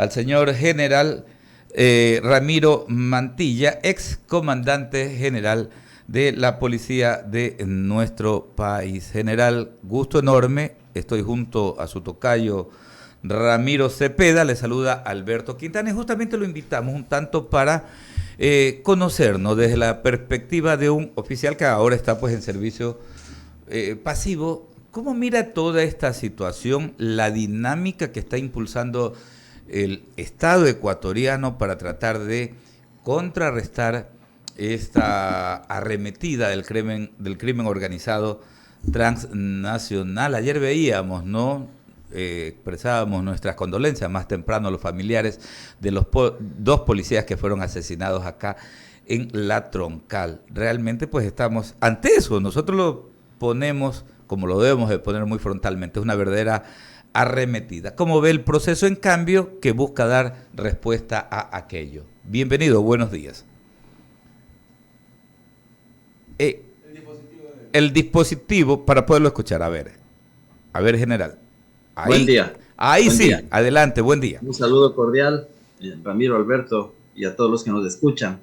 al señor general Ramiro Mantilla, ex comandante general de la policía de nuestro país. General, gusto enorme, estoy junto a su tocayo Ramiro Cepeda, le saluda Alberto Quintana y justamente lo invitamos un tanto para conocernos desde la perspectiva de un oficial que ahora está pues en servicio pasivo. ¿Cómo mira toda esta situación, la dinámica que está impulsando el Estado ecuatoriano para tratar de contrarrestar esta arremetida del crimen organizado transnacional? Ayer veíamos, ¿no? Expresábamos nuestras condolencias más temprano a los familiares de los dos policías que fueron asesinados acá en La Troncal. Realmente pues estamos ante eso, nosotros lo ponemos como lo debemos de poner muy frontalmente, es una verdadera arremetida. ¿Cómo ve el proceso en cambio que busca dar respuesta a aquello? Bienvenido, buenos días. El dispositivo para poderlo escuchar, a ver, general. Ahí, buen día. Ahí buen sí, día. Adelante, buen día. Un saludo cordial, Ramiro, Alberto, y a todos los que nos escuchan.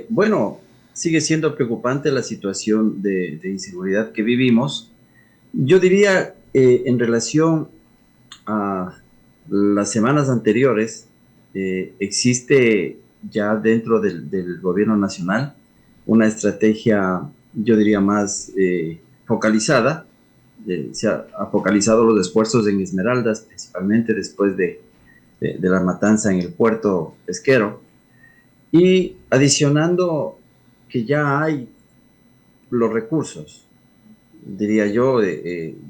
Bueno, sigue siendo preocupante la situación de inseguridad que vivimos. Yo diría, en relación a las semanas anteriores, existe ya dentro del gobierno nacional una estrategia, yo diría, más focalizada. Se ha focalizado los esfuerzos en Esmeraldas, principalmente después de la matanza en el puerto pesquero, y adicionando que ya hay los recursos, diría yo,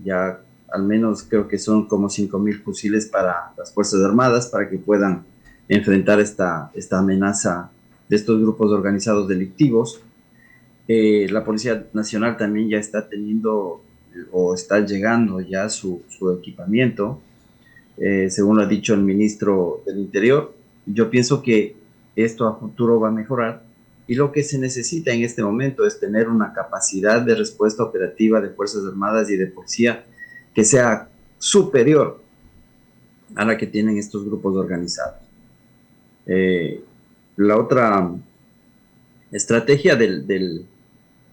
ya al menos creo que son como 5.000 fusiles para las Fuerzas Armadas para que puedan enfrentar esta amenaza de estos grupos organizados delictivos. La Policía Nacional también ya está teniendo o está llegando ya su equipamiento, según lo ha dicho el ministro del Interior. Yo pienso que esto a futuro va a mejorar y lo que se necesita en este momento es tener una capacidad de respuesta operativa de Fuerzas Armadas y de Policía que sea superior a la que tienen estos grupos organizados. La otra estrategia del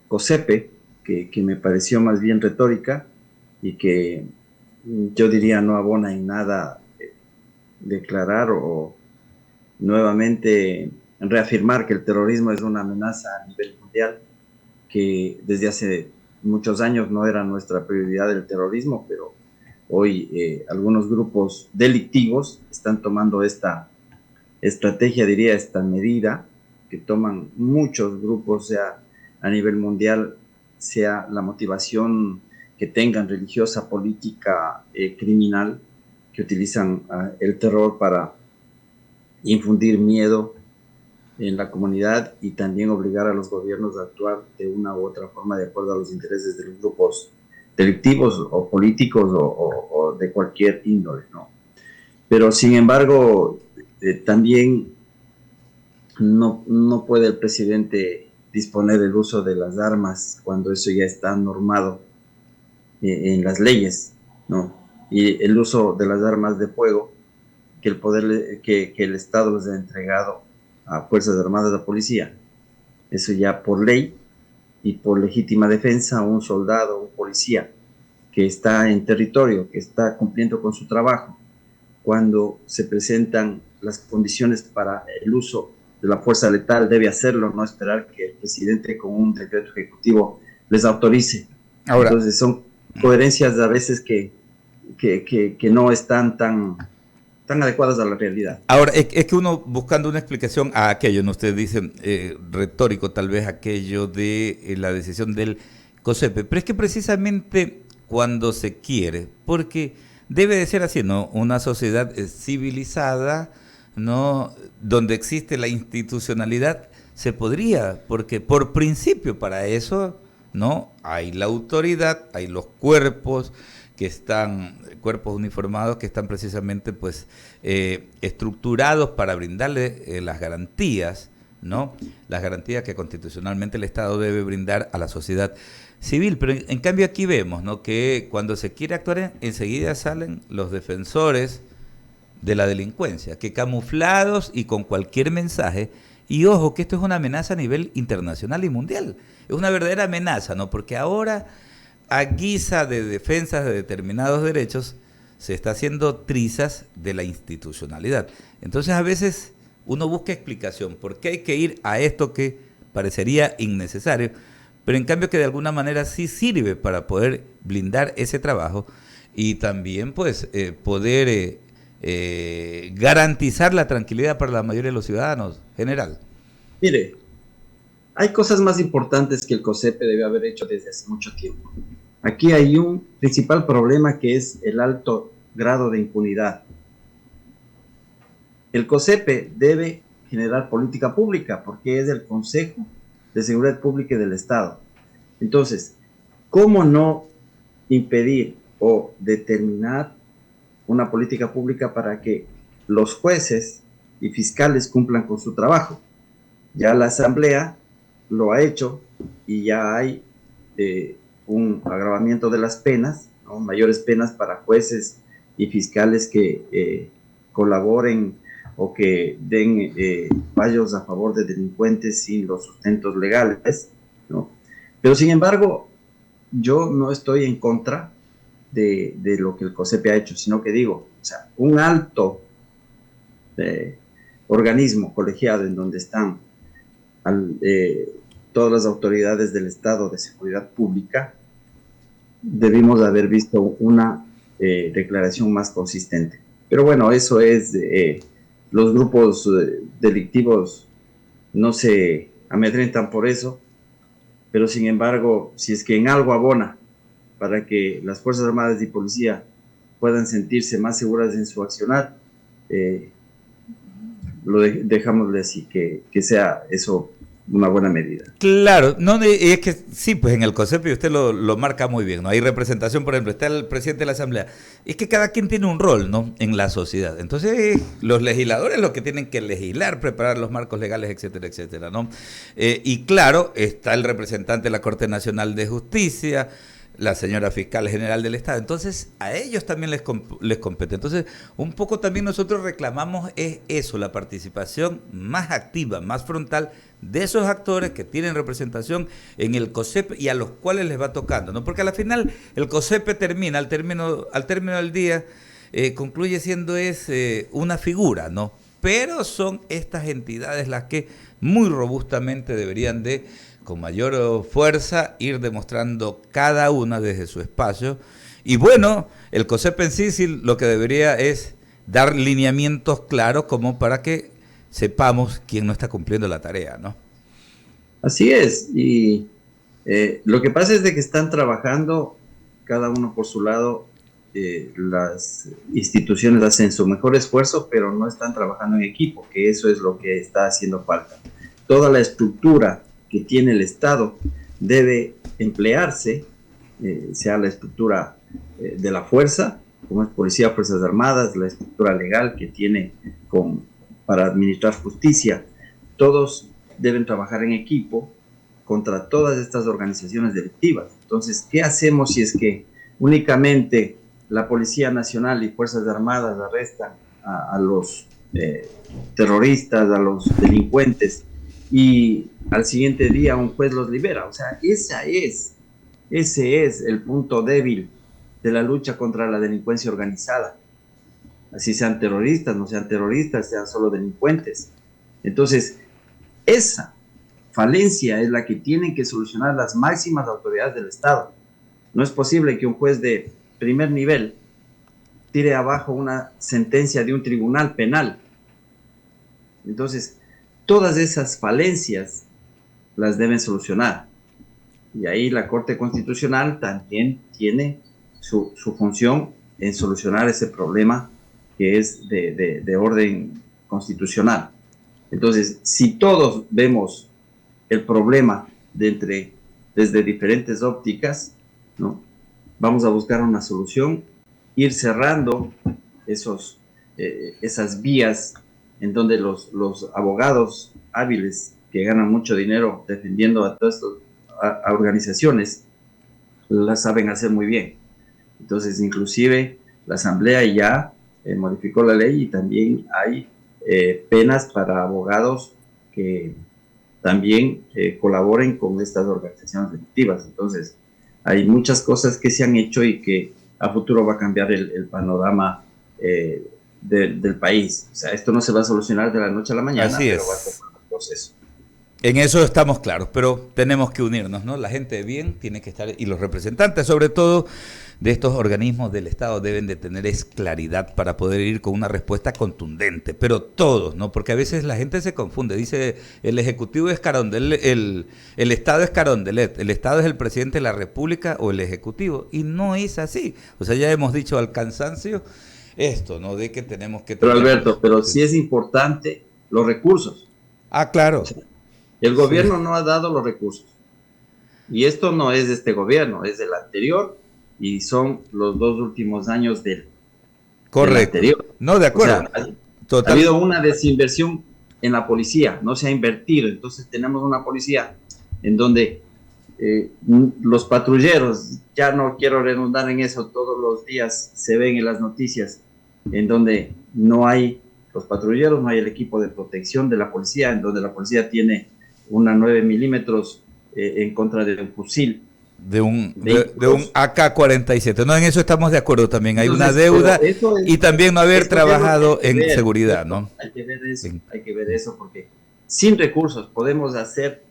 COSEPE, que me pareció más bien retórica y que yo diría no abona en nada declarar o nuevamente reafirmar que el terrorismo es una amenaza a nivel mundial, que desde hace muchos años no era nuestra prioridad el terrorismo, pero hoy algunos grupos delictivos están tomando esta estrategia, diría, esta medida que toman muchos grupos, sea a nivel mundial, sea la motivación que tengan religiosa, política, criminal, que utilizan el terror para infundir miedo en la comunidad y también obligar a los gobiernos a actuar de una u otra forma de acuerdo a los intereses de los grupos delictivos o políticos o de cualquier índole, ¿no? Pero sin embargo, también no puede el presidente disponer del uso de las armas cuando eso ya está normado en las leyes, ¿no? Y el uso de las armas de fuego que el Estado les ha entregado a Fuerzas Armadas, a Policía. Eso ya por ley y por legítima defensa, un soldado, un policía que está en territorio, que está cumpliendo con su trabajo, cuando se presentan las condiciones para el uso de la fuerza letal, debe hacerlo, no esperar que el presidente con un decreto ejecutivo les autorice. Ahora, entonces son coherencias a veces que no están tan adecuadas a la realidad. Ahora, es que uno buscando una explicación a aquello, ¿no? Ustedes dicen retórico tal vez aquello de la decisión del COSEPE, pero es que precisamente cuando se quiere, porque debe de ser así, ¿no? Una sociedad civilizada, ¿no? Donde existe la institucionalidad, se podría, porque por principio para eso, ¿no? Hay la autoridad, hay los cuerpos uniformados que están precisamente pues estructurados para brindarle las garantías, ¿no? Las garantías que constitucionalmente el Estado debe brindar a la sociedad civil. Pero en cambio aquí vemos, ¿no? Que cuando se quiere actuar enseguida salen los defensores de la delincuencia, que camuflados y con cualquier mensaje, y ojo que esto es una amenaza a nivel internacional y mundial, es una verdadera amenaza, ¿no? Porque ahora, a guisa de defensas de determinados derechos, se está haciendo trizas de la institucionalidad. Entonces a veces uno busca explicación, ¿por qué hay que ir a esto que parecería innecesario? Pero en cambio que de alguna manera sí sirve para poder blindar ese trabajo y también pues poder garantizar la tranquilidad para la mayoría de los ciudadanos, general. Mire, hay cosas más importantes que el COSEPE debe haber hecho desde hace mucho tiempo. Aquí hay un principal problema que es el alto grado de impunidad. El COSEPE debe generar política pública porque es el Consejo de Seguridad Pública y del Estado. Entonces, ¿cómo no impedir o determinar una política pública para que los jueces y fiscales cumplan con su trabajo? Ya la Asamblea lo ha hecho y ya hay un agravamiento de las penas, ¿no? Mayores penas para jueces y fiscales que colaboren o que den fallos a favor de delincuentes sin los sustentos legales, ¿no? Pero sin embargo, yo no estoy en contra de lo que el COSEPE ha hecho, sino que digo, o sea, un alto organismo colegiado en donde están todas las autoridades del Estado de Seguridad Pública, debimos haber visto una declaración más consistente. Pero bueno, eso es, los grupos delictivos no se amedrentan por eso, pero sin embargo, si es que en algo abona para que las Fuerzas Armadas y Policía puedan sentirse más seguras en su accionar, dejámosle así, que sea eso una buena medida. Claro, no, es que sí, pues en el COSEPI usted lo marca muy bien, ¿no? Hay representación, por ejemplo, está el presidente de la Asamblea. Es que cada quien tiene un rol, ¿no? En la sociedad. Entonces, los legisladores lo que tienen que legislar, preparar los marcos legales, etcétera, etcétera, ¿no? Y claro, está el representante de la Corte Nacional de Justicia, la señora fiscal general del Estado. Entonces, a ellos también les compete. Entonces, un poco también nosotros reclamamos es eso, la participación más activa, más frontal de esos actores que tienen representación en el COSEP y a los cuales les va tocando, ¿no? Porque al final el COSEP termina, al término del día, concluye siendo una figura, ¿no? Pero son estas entidades las que muy robustamente deberían de, con mayor fuerza, ir demostrando cada una desde su espacio. Y bueno, el COSEP en sí lo que debería es dar lineamientos claros como para que sepamos quién no está cumpliendo la tarea, ¿no? Así es, y lo que pasa es de que están trabajando cada uno por su lado, las instituciones hacen su mejor esfuerzo, pero no están trabajando en equipo, que eso es lo que está haciendo falta. Toda la estructura que tiene el Estado debe emplearse, sea la estructura de la fuerza, como es Policía, Fuerzas Armadas, la estructura legal que tiene para administrar justicia. Todos deben trabajar en equipo contra todas estas organizaciones delictivas. Entonces, ¿qué hacemos si es que únicamente la Policía Nacional y Fuerzas Armadas arrestan a los terroristas, a los delincuentes, y al siguiente día un juez los libera? O sea, ese es el punto débil de la lucha contra la delincuencia organizada. Así sean terroristas, no sean terroristas, sean solo delincuentes. Entonces, esa falencia es la que tienen que solucionar las máximas autoridades del Estado. No es posible que un juez de primer nivel tire abajo una sentencia de un tribunal penal. Entonces, todas esas falencias las deben solucionar. Y ahí la Corte Constitucional también tiene su función en solucionar ese problema que es de orden constitucional. Entonces, si todos vemos el problema desde diferentes ópticas, ¿no? Vamos a buscar una solución, ir cerrando esas vías en donde los abogados hábiles que ganan mucho dinero defendiendo a todas estas organizaciones las saben hacer muy bien. Entonces, inclusive la Asamblea ya modificó la ley y también hay penas para abogados que también colaboren con estas organizaciones delictivas. Entonces, hay muchas cosas que se han hecho y que a futuro va a cambiar el panorama del país. O sea, esto no se va a solucionar de la noche a la mañana, Así pero va a es. tomar un proceso. En eso estamos claros, pero tenemos que unirnos, ¿no? La gente de bien tiene que estar, y los representantes, sobre todo, de estos organismos del Estado deben de tener claridad para poder ir con una respuesta contundente, pero todos, ¿no? Porque a veces la gente se confunde, dice el Ejecutivo es Carondelet, el Estado es Carondelet, el Estado es el presidente de la República o el Ejecutivo, y no es así. O sea, ya hemos dicho al cansancio esto, ¿no? De que tenemos que Pero tener... Alberto, pero sí es importante los recursos. Ah, O claro. sea, el Sí. gobierno no ha dado los recursos. Y esto no es de este gobierno, es del anterior y son los 2 últimos años del Correcto. anterior. No, de O sea, acuerdo. ha Total. habido una desinversión en la policía, no se ha invertido. Entonces tenemos una policía en donde los patrulleros, ya no quiero redundar en eso, todos los días se ven en las noticias, en donde no hay los patrulleros, no hay el equipo de protección de la policía, en donde la policía tiene una 9 milímetros en contra de un fusil. De un AK-47. No, en eso estamos de acuerdo también. Hay una Entonces, deuda eso es, y también no haber eso es lo que trabajado hay que en ver, seguridad, ¿cierto? ¿no? Sí. Hay que ver eso, porque sin recursos podemos hacer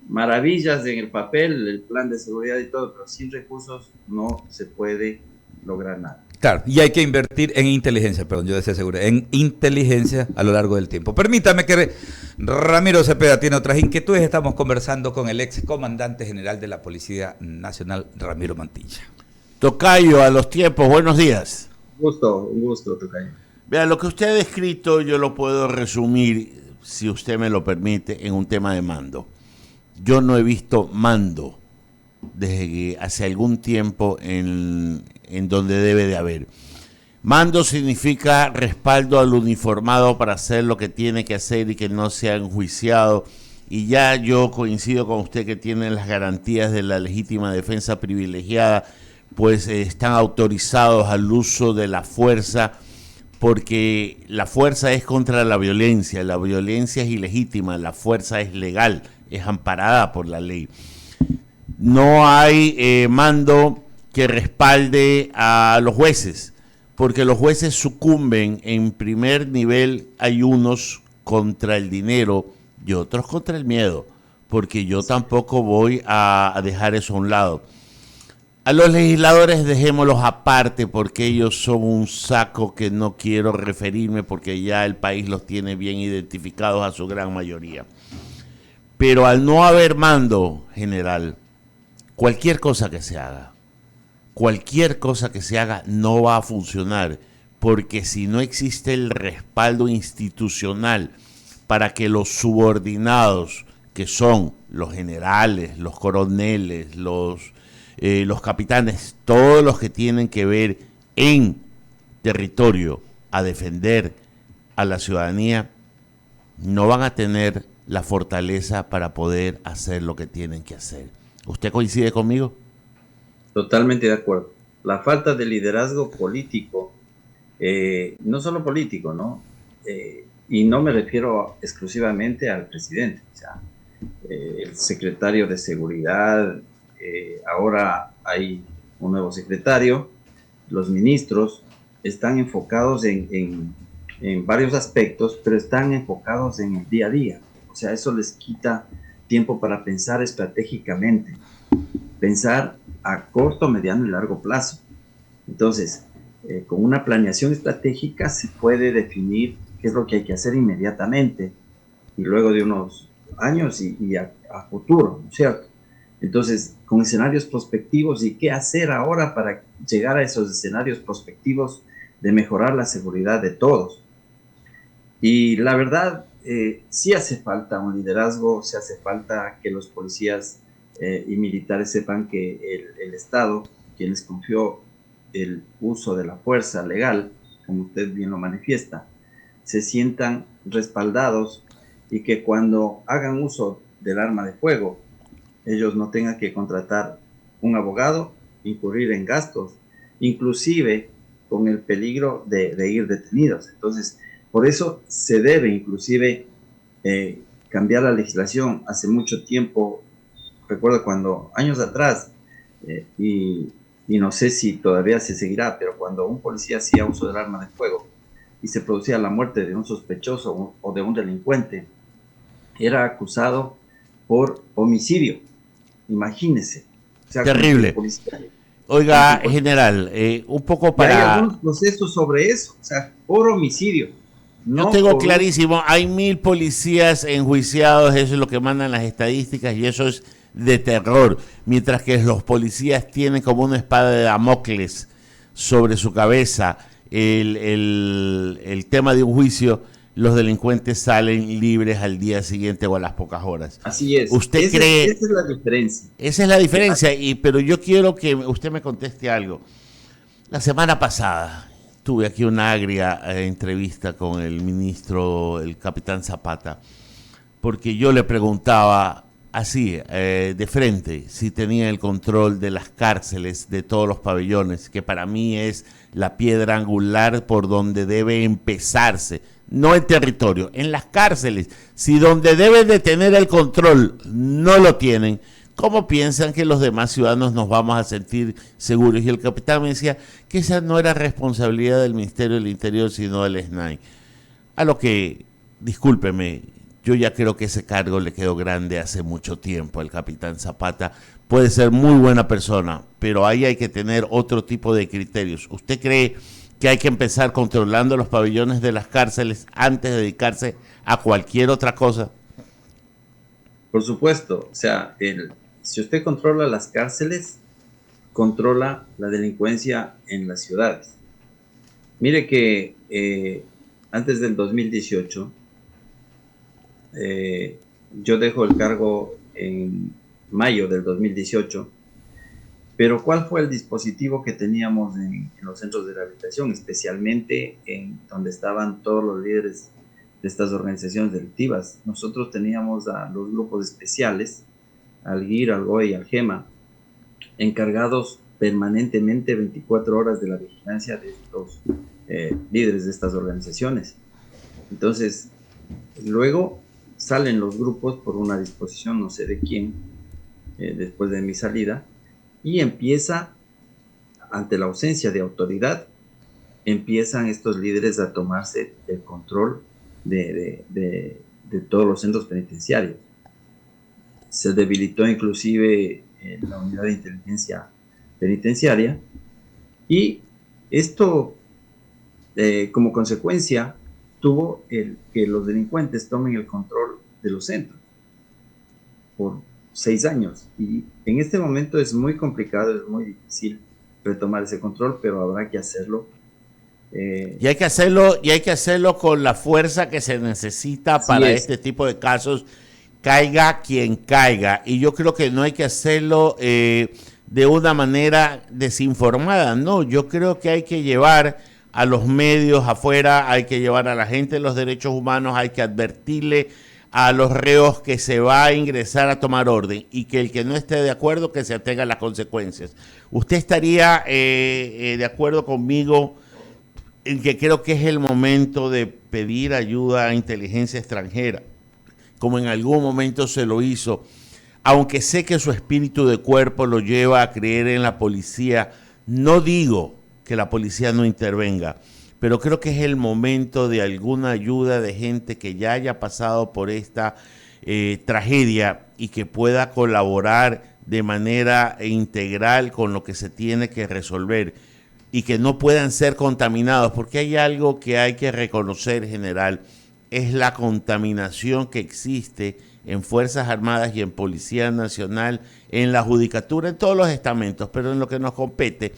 maravillas en el papel, el plan de seguridad y todo, pero sin recursos no se puede lograr nada. Claro, y hay que invertir en inteligencia, perdón, yo decía seguridad, en inteligencia a lo largo del tiempo. Permítame que Ramiro Cepeda tiene otras inquietudes. Estamos conversando con el ex comandante general de la Policía Nacional, Ramiro Mantilla. Tocayo, a los tiempos, buenos días. Un gusto, Tocayo. Vea, lo que usted ha descrito yo lo puedo resumir, si usted me lo permite, en un tema de mando. Yo no he visto mando desde que hace algún tiempo en donde debe de haber. Mando significa respaldo al uniformado para hacer lo que tiene que hacer y que no sea enjuiciado. Y ya yo coincido con usted que tiene las garantías de la legítima defensa privilegiada, pues están autorizados al uso de la fuerza, porque la fuerza es contra la violencia es ilegítima, la fuerza es legal, es amparada por la ley. No hay mando que respalde a los jueces, porque los jueces sucumben. En primer nivel hay unos contra el dinero y otros contra el miedo, porque yo tampoco voy a dejar eso a un lado. A los legisladores dejémoslos aparte, porque ellos son un saco que no quiero referirme, porque ya el país los tiene bien identificados a su gran mayoría. Pero al no haber mando general, cualquier cosa que se haga no va a funcionar, porque si no existe el respaldo institucional para que los subordinados, que son los generales, los coroneles, los capitanes, todos los que tienen que ver en territorio a defender a la ciudadanía, no van a tener la fortaleza para poder hacer lo que tienen que hacer. ¿Usted coincide conmigo? Totalmente de acuerdo. La falta de liderazgo político, no solo político, ¿no? Y no me refiero exclusivamente al presidente, o sea, el secretario de seguridad, ahora hay un nuevo secretario, los ministros están enfocados en varios aspectos, pero están enfocados en el día a día. O sea, eso les quita tiempo para pensar estratégicamente, pensar a corto, mediano y largo plazo. Entonces, con una planeación estratégica se puede definir qué es lo que hay que hacer inmediatamente y luego de unos años y a futuro, ¿no es cierto? Entonces, con escenarios prospectivos y qué hacer ahora para llegar a esos escenarios prospectivos de mejorar la seguridad de todos. Y la verdad, sí hace falta un liderazgo, sí hace falta que los policías y militares sepan que el Estado, quien les confió el uso de la fuerza legal, como usted bien lo manifiesta, se sientan respaldados y que cuando hagan uso del arma de fuego, ellos no tengan que contratar un abogado, incurrir en gastos, inclusive con el peligro de ir detenidos. Entonces, por eso se debe inclusive cambiar la legislación. Hace mucho tiempo, recuerdo cuando, años atrás, y no sé si todavía se seguirá, pero cuando un policía hacía uso del arma de fuego y se producía la muerte de un sospechoso o de un delincuente, era acusado por homicidio. Imagínese. O sea, como que el Terrible. policía, como que Oiga, el policía, general, un poco y hay para... algunos procesos sobre eso, o sea, por homicidio, Yo no tengo por un... clarísimo, hay 1000 policías enjuiciados, eso es lo que mandan las estadísticas y eso es de terror, mientras que los policías tienen como una espada de Damocles sobre su cabeza el tema de un juicio, los delincuentes salen libres al día siguiente o a las pocas horas. Así es, ¿Usted cree? esa es la diferencia. Esa es la diferencia, pero yo quiero que usted me conteste algo. La semana pasada tuve aquí una agria entrevista con el ministro, el capitán Zapata, porque yo le preguntaba así, de frente, si tenía el control de las cárceles de todos los pabellones, que para mí es la piedra angular por donde debe empezarse, no en territorio, en las cárceles, si donde deben de tener el control no lo tienen. ¿Cómo piensan que los demás ciudadanos nos vamos a sentir seguros? Y el capitán me decía que esa no era responsabilidad del Ministerio del Interior, sino del SNAI. A lo que, discúlpeme, yo ya creo que ese cargo le quedó grande hace mucho tiempo al capitán Zapata. Puede ser muy buena persona, pero ahí hay que tener otro tipo de criterios. ¿Usted cree que hay que empezar controlando los pabellones de las cárceles antes de dedicarse a cualquier otra cosa? Por supuesto, o sea, si usted controla las cárceles, controla la delincuencia en las ciudades. Mire que antes del 2018, yo dejo el cargo en mayo del 2018, pero ¿cuál fue el dispositivo que teníamos en los centros de rehabilitación, especialmente en donde estaban todos los líderes de estas organizaciones delictivas? Nosotros teníamos a los grupos especiales, al GIR, al GOE y al GEMA, encargados permanentemente 24 horas de la vigilancia de estos líderes de estas organizaciones. Entonces, luego salen los grupos por una disposición, no sé de quién, después de mi salida, y empieza, ante la ausencia de autoridad, empiezan estos líderes a tomarse el control de todos los centros penitenciarios. Se debilitó inclusive la unidad de inteligencia penitenciaria y esto como consecuencia tuvo que los delincuentes tomen el control de los centros por 6 años y en este momento es muy complicado, es muy difícil retomar ese control, pero habrá que hacerlo. Y hay que hacerlo con la fuerza que se necesita para este tipo de casos, caiga quien caiga. Y yo creo que no hay que hacerlo de una manera desinformada, no, yo creo que hay que llevar a los medios afuera, hay que llevar a la gente de los derechos humanos, hay que advertirle a los reos que se va a ingresar a tomar orden y que el que no esté de acuerdo que se atenga a las consecuencias. ¿Usted estaría de acuerdo conmigo en que creo que es el momento de pedir ayuda a inteligencia extranjera, como en algún momento se lo hizo, aunque sé que su espíritu de cuerpo lo lleva a creer en la policía? No digo que la policía no intervenga, pero creo que es el momento de alguna ayuda de gente que ya haya pasado por esta tragedia y que pueda colaborar de manera integral con lo que se tiene que resolver y que no puedan ser contaminados, porque hay algo que hay que reconocer, general, es la contaminación que existe en Fuerzas Armadas y en Policía Nacional, en la judicatura, en todos los estamentos, pero en lo que nos compete,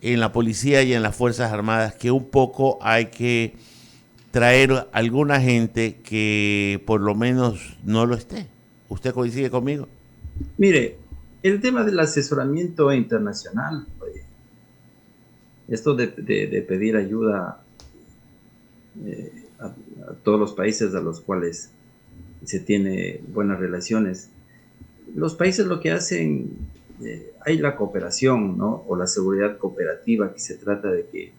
en la policía y en las Fuerzas Armadas, que un poco hay que traer alguna gente que por lo menos no lo esté. ¿Usted coincide conmigo? Mire, el tema del asesoramiento internacional, esto de pedir ayuda a todos los países a los cuales se tiene buenas relaciones, los países lo que hacen, hay la cooperación, ¿no? O la seguridad cooperativa, que se trata de que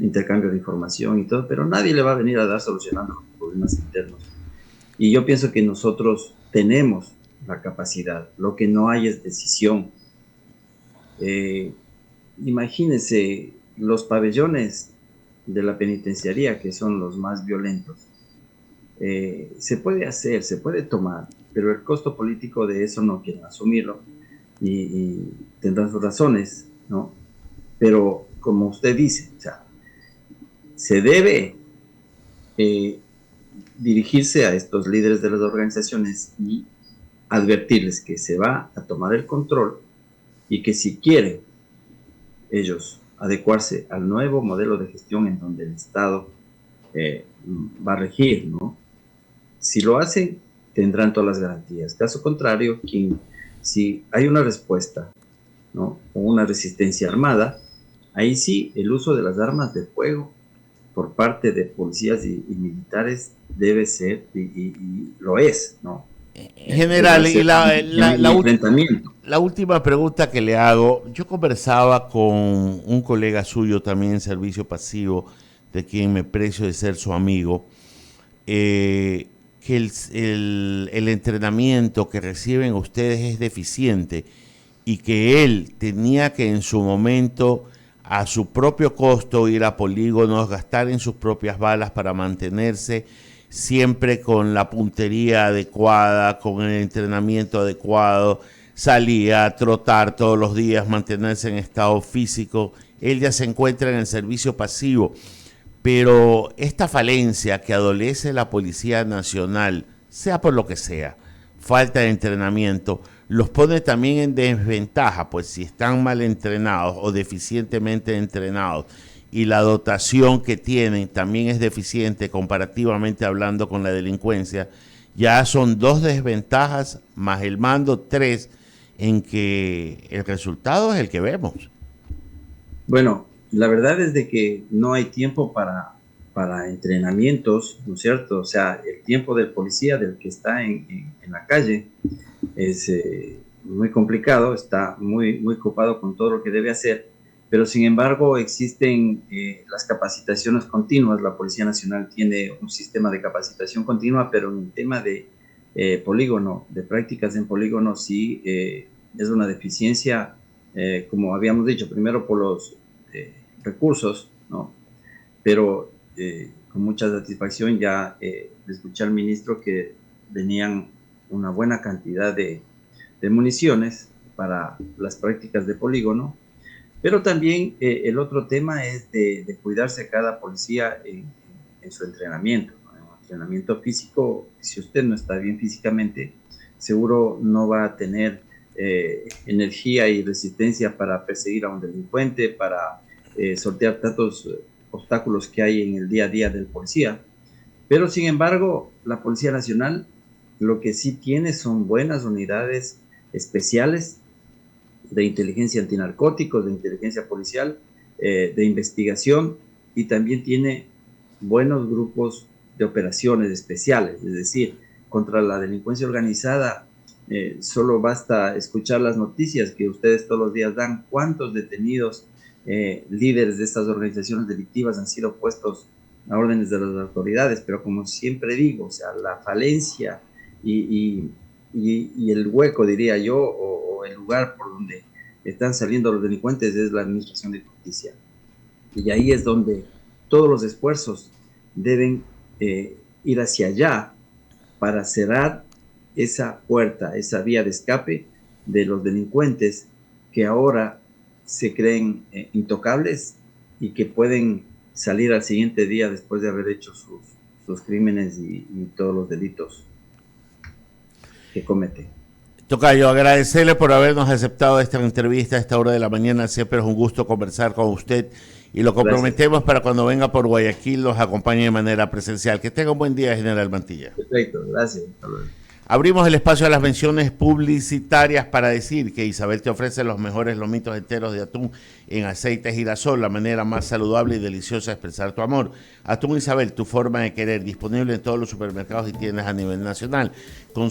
intercambio de información y todo, pero nadie le va a venir a dar solucionando los problemas internos. Y yo pienso que nosotros tenemos la capacidad, lo que no hay es decisión. Imagínense los pabellones de la penitenciaría, que son los más violentos. Se puede hacer, se puede tomar, pero el costo político de eso no quieren asumirlo y tendrán sus razones, ¿no? Pero como usted dice, o sea, se debe dirigirse a estos líderes de las organizaciones y advertirles que se va a tomar el control y que si quieren ellos adecuarse al nuevo modelo de gestión en donde el Estado va a regir, ¿no? Si lo hacen, tendrán todas las garantías. Caso contrario, si hay una respuesta, ¿no?, o una resistencia armada, ahí sí el uso de las armas de fuego por parte de policías y militares debe ser, y lo es, ¿no? General, y la última pregunta que le hago, yo conversaba con un colega suyo también en servicio pasivo, de quien me precio de ser su amigo, que el entrenamiento que reciben ustedes es deficiente y que él tenía que en su momento a su propio costo ir a polígonos, gastar en sus propias balas para mantenerse siempre con la puntería adecuada, con el entrenamiento adecuado, salía a trotar todos los días, mantenerse en estado físico. Él ya se encuentra en el servicio pasivo, pero esta falencia que adolece la Policía Nacional, sea por lo que sea, falta de entrenamiento, los pone también en desventaja, pues si están mal entrenados o deficientemente entrenados y la dotación que tienen también es deficiente comparativamente hablando con la delincuencia, ya son 2 desventajas más el mando, 3, en que el resultado es el que vemos. Bueno, la verdad es de que no hay tiempo para entrenamientos, ¿no es cierto? O sea, el tiempo del policía, del que está en la calle, es muy complicado, está muy ocupado con todo lo que debe hacer, pero sin embargo existen las capacitaciones continuas. La Policía Nacional tiene un sistema de capacitación continua, pero en el tema de polígono, de prácticas en polígono, sí es una deficiencia, como habíamos dicho, primero por los recursos, ¿no? Pero con mucha satisfacción ya escuché al ministro que venían una buena cantidad de municiones para las prácticas de polígono, pero también el otro tema es de cuidarse cada policía en su entrenamiento, ¿no? En un entrenamiento físico, si usted no está bien físicamente, seguro no va a tener energía y resistencia para perseguir a un delincuente, para sortear tantos obstáculos que hay en el día a día del policía. Pero sin embargo, la Policía Nacional lo que sí tiene son buenas unidades especiales de inteligencia antinarcóticos, de inteligencia policial, de investigación, y también tiene buenos grupos de operaciones especiales, es decir, contra la delincuencia organizada. Solo basta escuchar las noticias que ustedes todos los días dan, cuántos detenidos líderes de estas organizaciones delictivas han sido puestos a órdenes de las autoridades, pero como siempre digo, o sea, la falencia y el hueco, diría yo, o el lugar por donde están saliendo los delincuentes es la administración de justicia. Y ahí es donde todos los esfuerzos deben ir hacia allá para cerrar esa puerta, esa vía de escape de los delincuentes que ahora se creen intocables y que pueden salir al siguiente día después de haber hecho sus crímenes y todos los delitos que comete. Tocayo, agradecerle por habernos aceptado esta entrevista a esta hora de la mañana. Siempre es un gusto conversar con usted y lo comprometemos. Gracias. Para cuando venga por Guayaquil nos acompañe de manera presencial. Que tenga un buen día, General Mantilla. Perfecto, gracias. Abrimos el espacio a las menciones publicitarias para decir que Isabel te ofrece los mejores lomitos enteros de atún en aceite girasol, la manera más saludable y deliciosa de expresar tu amor. Atún Isabel, tu forma de querer, disponible en todos los supermercados y tiendas a nivel nacional.